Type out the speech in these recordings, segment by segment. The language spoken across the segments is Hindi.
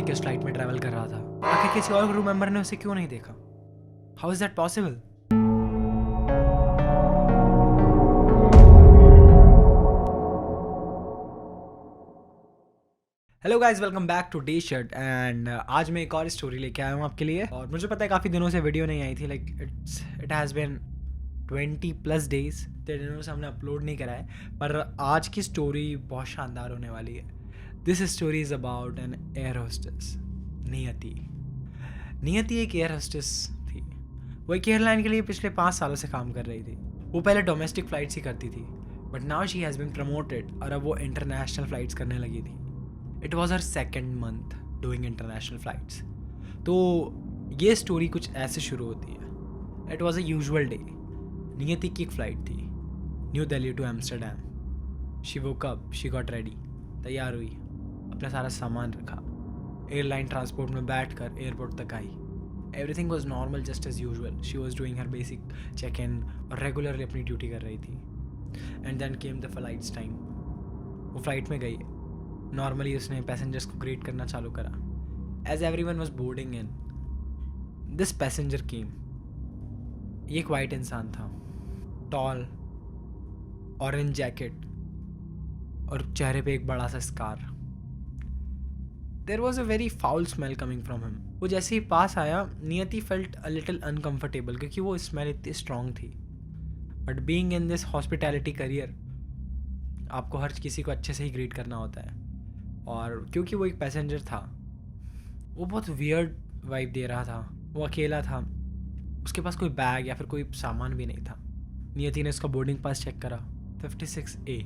के उस फ्लाइट में ट्रैवल कर रहा था, आखिर किसी और क्रू मेंबर ने उसे क्यों नहीं देखा? How is that possible? Hello guys, welcome back to the short. And आज मैं एक और स्टोरी लेके आया हूँ आपके लिए। और मुझे पता है काफ़ी दिनों से वीडियो नहीं आई थी, like it has been 20+ days, इतने दिनों से हमने अपलोड नहीं करा है। पर आज की स्टोरी बहुत शानदार होने वाली है। This story is about an air hostess, नियति। नियति एक एयर होस्टेस थी। वो एक एयरलाइन के लिए पिछले 5 सालों से काम कर रही थी। वो पहले डोमेस्टिक फ़्लाइट्स ही करती थी, but now she has been promoted और अब वो इंटरनेशनल फ़्लाइट्स करने लगी थी। It was her second month doing international flights. तो ये स्टोरी कुछ ऐसे शुरू होती है। It was a usual day. Niyati की एक फ़्लाइट थी, New Delhi to Amsterdam. She woke up, she got ready, तैयार हुई, अपना सारा सामान रखा, एयरलाइन ट्रांसपोर्ट में बैठ कर एयरपोर्ट तक आई। Everything was normal, just as usual. She was doing her basic check in और रेगुलरली अपनी ड्यूटी कर रही थी। And then came the flights time. वो फ्लाइट में गई। नॉर्मली उसने पैसेंजर्स को ग्रीट करना चालू करा। As everyone was boarding in, this passenger came. ये एक वाइट इंसान था, टॉल, ऑरेंज जैकेट और चेहरे पे एक बड़ा सा scar. There was a very foul smell coming from him. वो जैसे ही पास आया, नियति फेल्ट अ लिटिल अनकम्फर्टेबल क्योंकि वो स्मेल इतनी स्ट्रॉन्ग थी। But being in this hospitality career, आपको हर किसी को अच्छे से ही ग्रीट करना होता है। और क्योंकि वो एक पैसेंजर था, वो बहुत वियर्ड वाइब दे रहा था। वो अकेला था, उसके पास कोई बैग या फिर कोई सामान भी नहीं था। नियति ने उसका बोर्डिंग पास चेक करा। 56A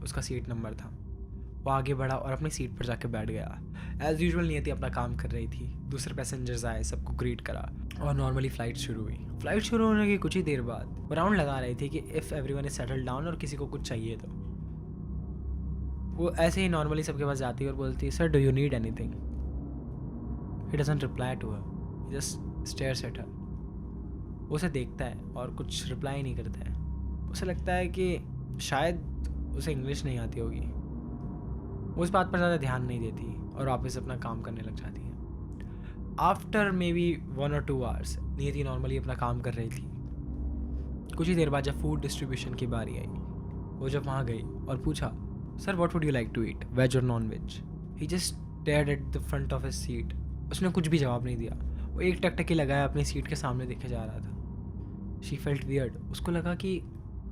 उसका सीट नंबर था। वो आगे बढ़ा और अपनी सीट पर जाके बैठ गया। एज यूजुअल नियति अपना काम कर रही थी। दूसरे पैसेंजर्स आए, सबको ग्रीट करा और नॉर्मली फ़्लाइट शुरू हुई। फ्लाइट शुरू होने की कुछ ही देर बाद वो राउंड लगा रही थी कि if everyone is settle down और किसी को कुछ चाहिए तो। वो ऐसे ही नॉर्मली सबके पास जाती है और बोलती है, sir do you need anything? He doesn't reply to her, he just stares at her. वो उसे देखता है और कुछ रिप्लाई नहीं करता है। उसे लगता है कि शायद उसे इंग्लिश नहीं आती होगी। वो इस बात पर ज़्यादा ध्यान नहीं देती और वापस अपना काम करने लग जाती है। After may be 1 or 2 hours नियति नॉर्मली अपना काम कर रही थी। कुछ ही देर बाद जब फूड डिस्ट्रीब्यूशन की बारी आई, वो जब वहाँ गई और पूछा, sir what would you like to eat, veg और non veg? He just stared at the front of his seat. उसने कुछ भी जवाब नहीं दिया। वो एक टकटकी लगाया अपनी सीट के सामने देखे जा रहा था। She felt weird. उसको लगा कि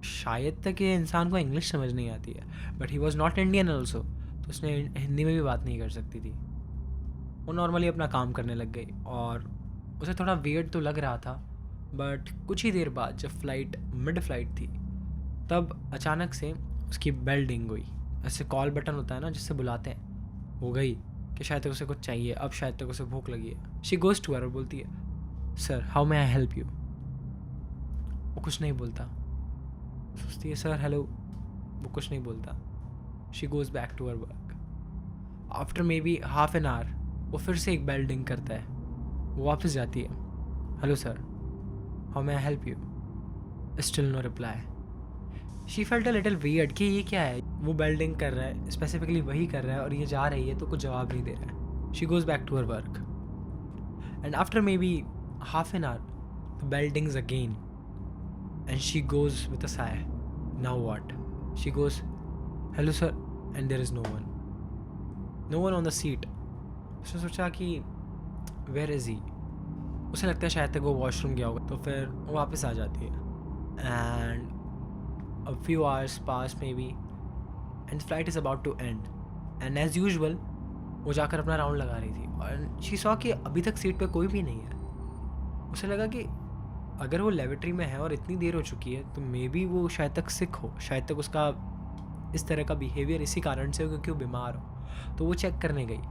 शायद तक ये इंसान को इंग्लिश समझ नहीं आती है, but he was not Indian also, तो उसने हिंदी में भी बात नहीं कर सकती थी। वो नॉर्मली अपना काम करने लग गई और उसे थोड़ा वियर्ड तो लग रहा था। बट कुछ ही देर बाद जब फ्लाइट मिड फ्लाइट थी, तब अचानक से उसकी बेल डिंग हुई। ऐसे कॉल बटन होता है ना जिससे बुलाते हैं, वो गई कि शायद तक उसे कुछ चाहिए, अब शायद तक उसे भूख लगी है। शी गोज़ टू हर और बोलती है, sir how may I help you? वो कुछ नहीं बोलता। सोचती है, सर हेलो, वो कुछ नहीं बोलता। She goes back to her work. After maybe half an hour वो फिर से एक बेल डिंग करता है। वो वापस जाती है, hello sir, how may I help you? Still no reply. She felt a little weird कि ये क्या है। वो बेल्डिंग कर रहा है, स्पेसिफिकली वही कर रहा है, और ये जा रही है तो कुछ जवाब नहीं दे रहा है। She goes back to her work and after maybe half an hour the bell dings again and she goes with a sigh, now what? She goes, hello sir, and there is no one on the seat. उसने सोचा कि वेयर इज़ ही? उसे लगता है शायद तक वो वॉशरूम गया होगा, तो फिर वो वापस आ जाती है। And a few hours pass maybe and flight is about to end and as usual वो जाकर अपना राउंड लगा रही थी और she saw कि अभी तक सीट पे कोई भी नहीं है। उसे लगा कि अगर वो लेबोरेटरी में है और इतनी देर हो चुकी है तो मे बी वो शायद तक सिक हो, शायद तक उसका इस तरह का बिहेवियर इसी कारण से हो क्योंकि वो बीमार हो। तो वो चेक करने गई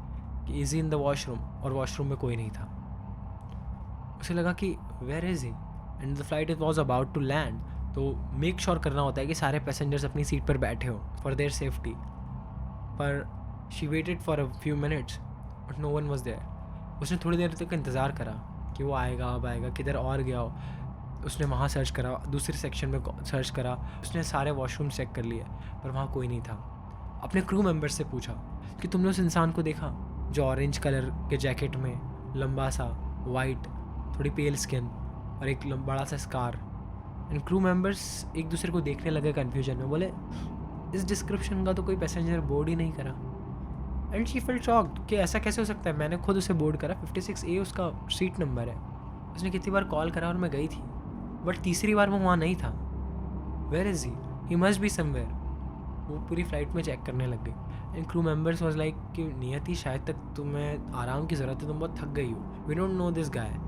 कि is he in the washroom, और वॉशरूम में कोई नहीं था। उसे लगा कि where is he and the flight was about to land. तो मेक श्योर करना होता है कि सारे पैसेंजर्स अपनी सीट पर बैठे हो फॉर देयर सेफ्टी। पर she waited for a few minutes but no one was there. उसने थोड़ी देर तक इंतज़ार करा कि वो आएगा, अब आएगा, किधर और गया हो। उसने वहाँ सर्च करा, दूसरे सेक्शन में सर्च करा, उसने सारे वॉशरूम चेक कर लिए पर वहाँ कोई नहीं था। अपने क्रू मेंबर से पूछा कि तुमने उस इंसान को देखा? जो ऑरेंज कलर के जैकेट में, लंबा सा, वाइट, थोड़ी पेल स्किन और एक बड़ा सा स्कार। एंड क्रू मेंबर्स एक दूसरे को देखने लगे कन्फ्यूजन में, बोले इस डिस्क्रिप्शन का तो कोई पैसेंजर बोर्ड ही नहीं करा। एंड शी फेल्ट शॉक्ड कि ऐसा कैसे हो सकता है, मैंने खुद उसे बोर्ड करा, 56A उसका सीट नंबर है। उसने कितनी बार कॉल करा और मैं गई थी, बट तीसरी बार वो वहाँ नहीं था। Where is he must be somewhere. वो पूरी फ्लाइट में चेक करने लग गई। And crew members was like कि नियति शायद तक तुम्हें आराम की ज़रूरत है, तुम बहुत थक गई हो, we don't know this guy.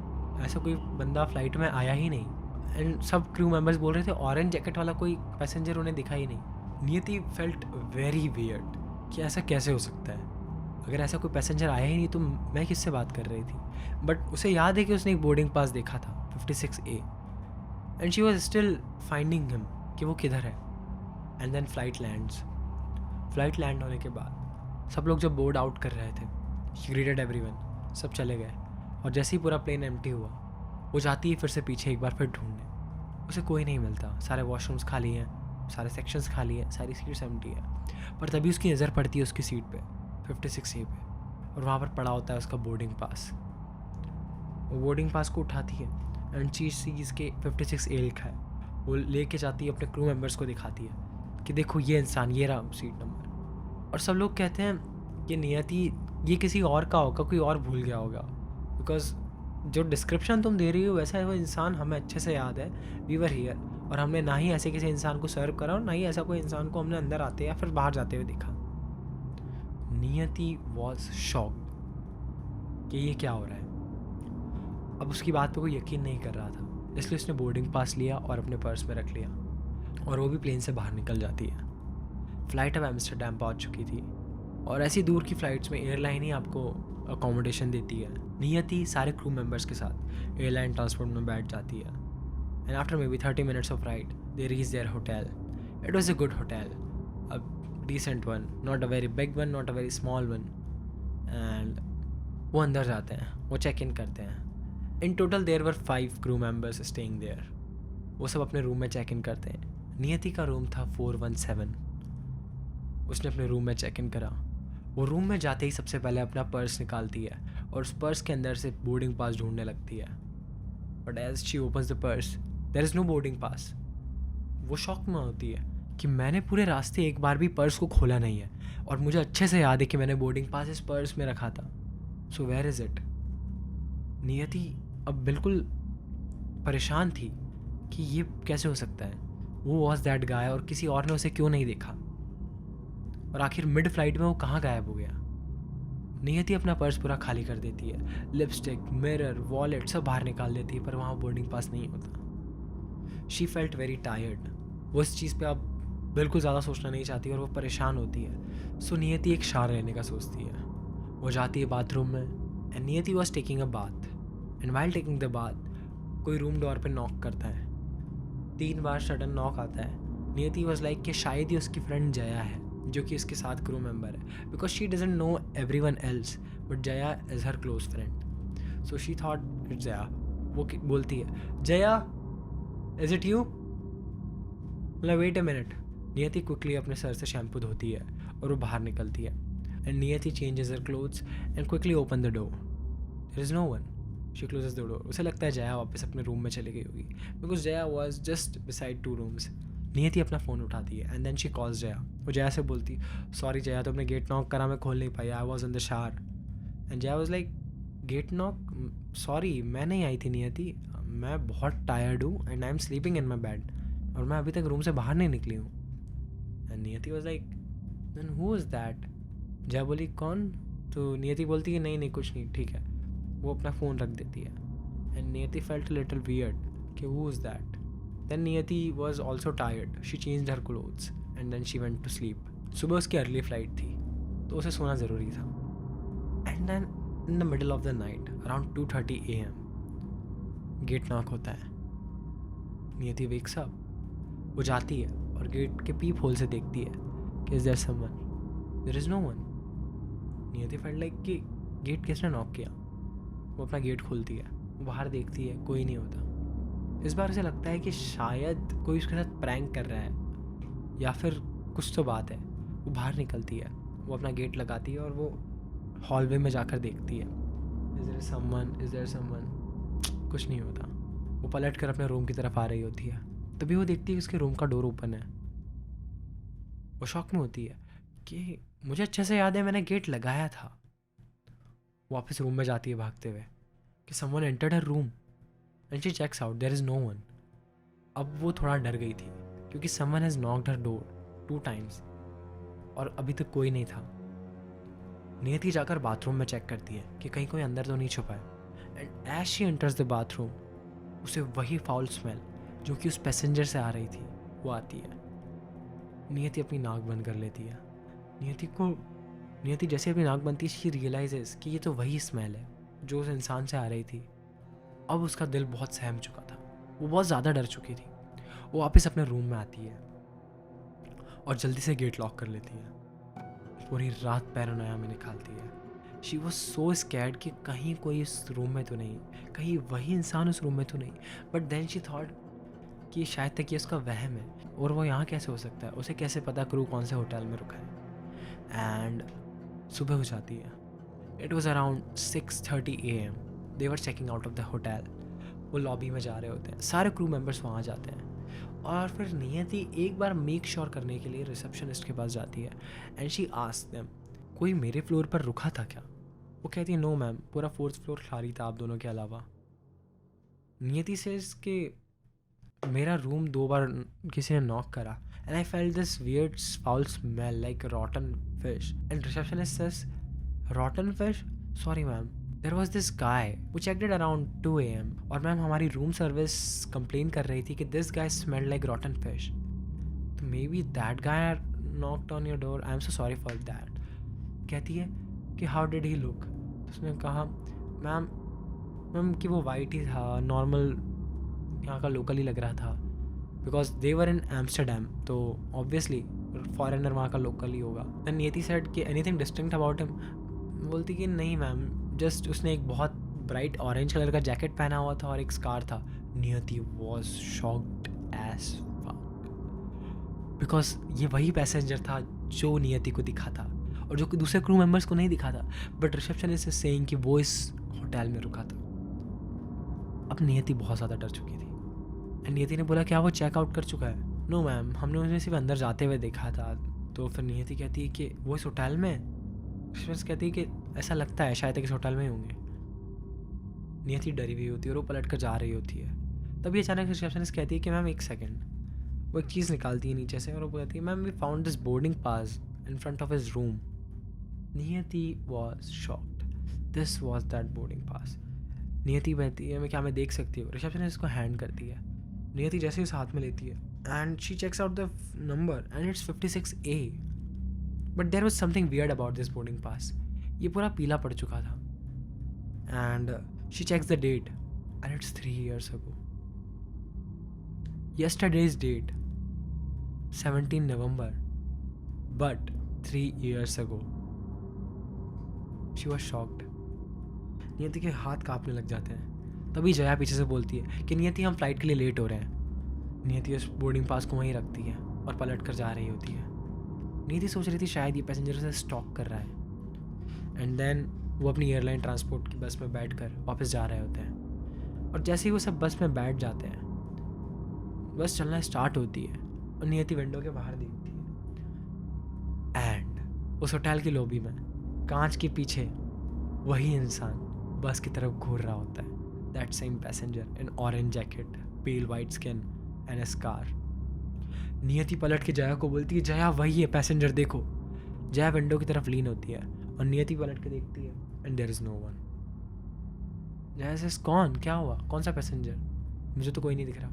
ऐसा कोई बंदा फ्लाइट में आया ही नहीं। एंड सब क्रू मेंबर्स बोल रहे थे ऑरेंज जैकेट वाला कोई पैसेंजर उन्हें दिखा ही नहीं। नियति फेल्ट वेरी वियर्ड कि ऐसा कैसे हो सकता है, अगर ऐसा कोई पैसेंजर आया ही नहीं तो मैं किससे बात कर रही थी। बट उसे याद है कि उसने एक बोर्डिंग पास देखा था 56A, and she was still finding him कि वो किधर है। एंड देन फ्लाइट लैंड होने के बाद सब लोग जब बोर्ड आउट कर रहे थे, शी ग्रीटेड एवरीवन, सब चले गए। और जैसे ही पूरा प्लेन एम्प्टी हुआ, वो जाती है फिर से पीछे एक बार फिर ढूंढने। उसे कोई नहीं मिलता, सारे वॉशरूम्स खाली हैं, सारे सेक्शंस खाली हैं, सारी सीट्स एम्प्टी हैं। पर तभी उसकी नज़र पड़ती है उसकी सीट पे, 56A पे, और वहाँ पर पड़ा होता है उसका बोर्डिंग पास। वो बोर्डिंग पास को उठाती है एंड चीज़ के 56A लिखा है। वो लेके जाती है, अपने क्रू मेंबर्स को दिखाती है कि देखो ये इंसान, ये रहा सीट नंबर। और सब लोग कहते हैं कि नियति ये किसी और का होगा, कोई और भूल गया होगा, बिकॉज जो डिस्क्रिप्शन तुम दे रही हो वैसा वो इंसान हमें अच्छे से याद है, वी वर हियर, और हमने ना ही ऐसे किसी इंसान को सर्व करा और ना ही ऐसा कोई इंसान को हमने अंदर आते या फिर बाहर जाते हुए देखा। नियति वॉज शॉक्ड कि ये क्या हो रहा है। अब उसकी बात पे कोई यकीन नहीं कर रहा था, इसलिए उसने बोर्डिंग पास लिया और अपने पर्स में रख लिया, और वो भी प्लेन से बाहर निकल जाती है। फ़्लाइट अब एम्स्टर्डम पहुंच चुकी थी, और ऐसी दूर की फ़्लाइट्स में एयरलाइन ही आपको अकोमोडेशन देती है। नियति सारे क्रू मेंबर्स के साथ एयरलाइन ट्रांसपोर्ट में बैठ जाती है। And after maybe 30 minutes of ride they reach their hotel. It was a good hotel, a decent one, not a very big one, not a very small one. And वो अंदर जाते हैं, वो चेक इन करते हैं। In total there were 5 crew members staying there. वो सब अपने रूम में चेक इन करते हैं। नियति का रूम था 417। उसने अपने रूम में चेक इन करा। वो रूम में जाते ही सबसे पहले अपना पर्स निकालती है और उस पर्स के अंदर से बोर्डिंग पास ढूंढने लगती है। But as she opens the purse there is no boarding pass. वो शॉक में होती है कि मैंने पूरे रास्ते एक बार भी पर्स को खोला नहीं है, और मुझे अच्छे से याद है कि मैंने बोर्डिंग पास इस पर्स में रखा था। So where is it. Niyati अब बिल्कुल परेशान थी कि ये कैसे हो सकता है। वो वॉज दैट गाय, और किसी और ने उसे क्यों नहीं देखा, और आखिर मिड फ्लाइट में वो कहाँ गायब हो गया। नियति अपना पर्स पूरा खाली कर देती है, लिपस्टिक, मिरर, वॉलेट सब बाहर निकाल देती है, पर वहाँ बोर्डिंग पास नहीं होता। She felt very tired. वो इस चीज़ पे अब बिल्कुल ज़्यादा सोचना नहीं चाहती और वो परेशान होती है। सो नियति एक शावर लेने का सोचती है। वो जाती है बाथरूम में, and Niyati was taking a bath, and while taking the bath कोई रूम डोर पे नॉक करता है। 3 बार सडन नॉक आता है। नियति वॉज लाइक कि शायद ही उसकी फ्रेंड जया है, जो कि उसके साथ क्रू मेंबर है, because she doesn't know everyone else, but Jaya is her close friend. So she thought it's Jaya. वो बोलती है, जया इज इट यू? मतलब wait a minute. Niyati quickly अपने सर से शैम्पू धोती है और वो बाहर निकलती है। And Niyati changes her clothes and quickly open the door. There is no one. She closes the door. उसे लगता है जया वापस अपने रूम में चली गई होगी, because Jaya was just beside 2 rooms. Niyati अपना फ़ोन उठाती है and then she calls Jaya. वो जया से बोलती, सॉरी जया, तुमने गेट नॉक करा, मैं खोल नहीं पाई, I was in the shower. And Jaya was like, get knock? Sorry, मैं नहीं आई थी नियति, मैं बहुत टायर्ड हूँ and I am sleeping in my bed, और मैं अभी तक रूम से बाहर नहीं निकली हूँ। And Niyati was like, then who is that? Jaya बोली, कौन? तो नियति बोलती है, नहीं कुछ नहीं, ठीक है। वो अपना फ़ोन रख देती है। And Niyati felt a little weird कि who is that. Then Niyati was also tired. She changed her clothes and then she went to sleep. सुबह उसकी अर्ली फ्लाइट थी, तो उसे सोना ज़रूरी था। And then in the middle of the night around 2:30 AM gate knock होता है। नियति वेक्स अप। वो जाती है और गेट के पीप होल से देखती है कि is there someone? There is no one. Niyati felt like कि गेट किसने नॉक किया। वो अपना गेट खोलती है, वो बाहर देखती है, कोई नहीं होता। इस बार उसे लगता है कि शायद कोई उसके साथ प्रैंक कर रहा है या फिर कुछ तो बात है। वो बाहर निकलती है, वो अपना गेट लगाती है और वो हॉलवे में जाकर देखती है, इज देयर समवन, कुछ नहीं होता। वो पलट कर अपने रूम की तरफ आ रही होती है, तभी वो देखती है कि उसके रूम का डोर ओपन है। वो शॉक में होती है कि मुझे अच्छे से याद है मैंने गेट लगाया था। वापस रूम में जाती है भागते हुए कि someone entered her room and she checks out, there is no one. अब वो थोड़ा डर गई थी क्योंकि someone has knocked her door 2 times और अभी तक कोई नहीं था। नियति जाकर बाथरूम में चेक करती है कि कहीं कोई अंदर तो नहीं छुपा है, and as she enters the bathroom उसे वही फाउल स्मेल जो कि उस पैसेंजर से आ रही थी वो आती है। नियति अपनी नाक बंद कर लेती है। नियति जैसे अपनी नाक बनती है, शी रियलाइजेस कि ये तो वही स्मेल है जो उस इंसान से आ रही थी। अब उसका दिल बहुत सहम चुका था, वो बहुत ज़्यादा डर चुकी थी। वो वापस अपने रूम में आती है और जल्दी से गेट लॉक कर लेती है। पूरी रात पैरानोया में निकालती है। शी वॉज सो स्कैर्ड कि कहीं कोई उस रूम में तो नहीं, कहीं वही इंसान उस रूम में तो नहीं। बट देन शी थॉट कि शायद तक ये उसका वहम है और वो यहाँ कैसे हो सकता है, उसे कैसे पता क्रू कौन से होटल में रुका है। एंड सुबह हो जाती है। It was around 6:30 AM। They were checking out of the hotel. वो लॉबी में जा रहे होते हैं, सारे क्रू मेंबर्स वहाँ जाते हैं और फिर नियति एक बार मेक श्योर करने के लिए रिसेप्शनिस्ट के पास जाती है एंड शी आस्क्ड देम, कोई मेरे फ्लोर पर रुका था क्या? वो कहती है नो मैम, पूरा 4th फ्लोर खाली था आप दोनों के अलावा। नियति से कि मेरा रूम 2 बार किसी ने नॉक करा and I felt this weird foul smell like rotten fish and receptionist says rotten fish, sorry ma'am, there was this guy who checked it around 2 AM और मैम हमारी रूम सर्विस कंप्लेन कर रही थी कि this guy smelled like rotten fish, तो maybe that guy knocked on your door, I am so sorry for that. कहती है कि हाउ डिड ही लुक? उसने कहा मैम कि वो वाइट ही था, नॉर्मल यहाँ का लोकल ही लग रहा था, because they were in Amsterdam, तो ऑब्वियसली फॉरेनर वहाँ का लोकल ही होगा। दैन नियति सेड कि एनीथिंग डिस्टिंक्ट अबाउट हिम? बोलती कि नहीं मैम, जस्ट उसने एक बहुत ब्राइट ऑरेंज कलर का जैकेट पहना हुआ था और एक स्कार था। Niyati was shocked as fuck because ये वही पैसेंजर था जो नियति को दिखा था और जो दूसरे क्रू मेंबर्स को नहीं दिखा था, बट रिसेप्शनिस्ट इज सेइंग कि वो इस होटल में रुका था। अब नियति बहुत ज़्यादा डर चुकी थी एंड नियति ने बोला क्या वो चेकआउट कर चुका है? नो मैम, हमने उन्हें सिर्फ अंदर जाते हुए देखा था। तो फिर नियति कहती है कि वो इस होटल में? रिसेप्शनिस्ट कहती है कि ऐसा लगता है शायद इस होटल में ही होंगे। नियति डरी हुई होती है और वो पलट कर जा रही होती है। तभी अचानक रिसेप्शनिस्ट कहती है कि मैम एक सेकेंड। वो एक चीज़ निकालती है नीचे से और वो बोलती है ma'am we found this boarding pass in front of his room. Niyati was shocked, this was that boarding pass. Niyati कहती है क्या मैं देख सकती हूँ? रिसेप्शनिस्ट इसको हैंड करती है। नियति जैसे ही उस हाथ में लेती है and she checks out the number and it's 56A। But there was something weird about this boarding pass. ये पूरा पीला पड़ चुका था and she checks the date and it's 3 years ago. Yesterday's date 17 November, but 3 years ago. She was shocked. नियति के हाथ कांपने लग जाते हैं। तभी जया पीछे से बोलती है कि नियति हम फ्लाइट के लिए लेट हो रहे हैं। नियति उस बोर्डिंग पास को वहीं रखती है और पलट कर जा रही होती है। नियति सोच रही थी शायद ये पैसेंजर से स्टॉक कर रहा है एंड देन वो अपनी एयरलाइन ट्रांसपोर्ट की बस में बैठ कर वापस जा रहे होते हैं। और जैसे ही वो सब बस में बैठ जाते हैं, बस चलना स्टार्ट होती है और नियति विंडो के बाहर देखती है एंड उस होटल की लॉबी में कांच के पीछे वही इंसान बस की तरफ घूर रहा होता है। That same passenger in orange jacket, pale white skin and a scar. Niyati पलट के जया को बोलती है जया वही है पैसेंजर, देखो। जया विंडो की तरफ लीन होती है और नियति पलट के देखती है and there is no one. Jaya says कौन, क्या हुआ, कौन सा पैसेंजर? मुझे तो कोई नहीं दिख रहा।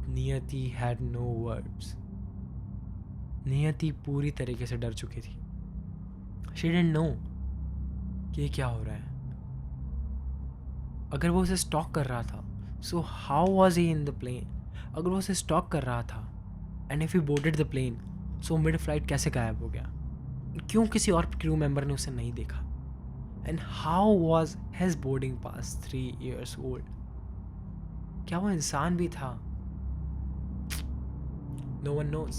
नियति हैड नो वर्ड्स। नियति पूरी तरीके से डर चुकी थी। शी डिडंट नो कि ये क्या हो रहा है। अगर वो उसे स्टॉक कर रहा था, so how was he in the plane? अगर वो उसे स्टॉक कर रहा था and if he boarded the plane, so mid flight कैसे गायब हो गया? क्यों किसी और क्रू मेंबर ने उसे नहीं देखा? And how was his boarding pass 3 years old? क्या वो इंसान भी था? No one knows.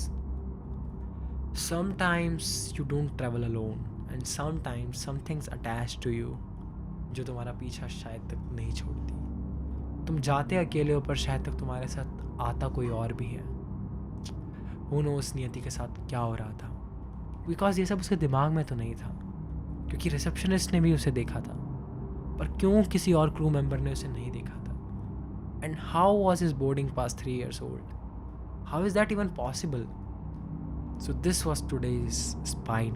Sometimes you don't travel alone. And sometimes some things attach to you जो तुम्हारा पीछा शायद तक नहीं छोड़ती। तुम जाते अकेले हो पर शायद तक तुम्हारे साथ आता कोई और भी है। हू नोस नियति के साथ क्या हो रहा था, बिकॉज ये सब उसके दिमाग में तो नहीं था, क्योंकि रिसेप्शनिस्ट ने भी उसे देखा था, पर क्यों किसी और क्रू मेंबर ने उसे नहीं देखा था। And how was his boarding pass 3 years old? How is that even possible? So this was today's spine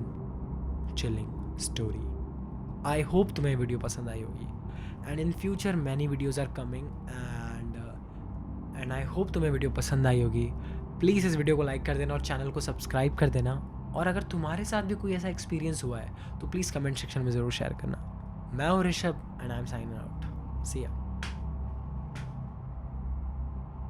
chilling story. I hope तुम्हें वीडियो पसंद आई होगी, and in future many videos are coming, and I hope तुम्हें वीडियो पसंद आई होगी। प्लीज़ इस वीडियो को लाइक कर देना और चैनल को सब्सक्राइब कर देना। और अगर तुम्हारे साथ भी कोई ऐसा एक्सपीरियंस हुआ है तो प्लीज़ कमेंट सेक्शन में ज़रूर शेयर करना। मैं हूँ Rishabh and I am signing out. See या।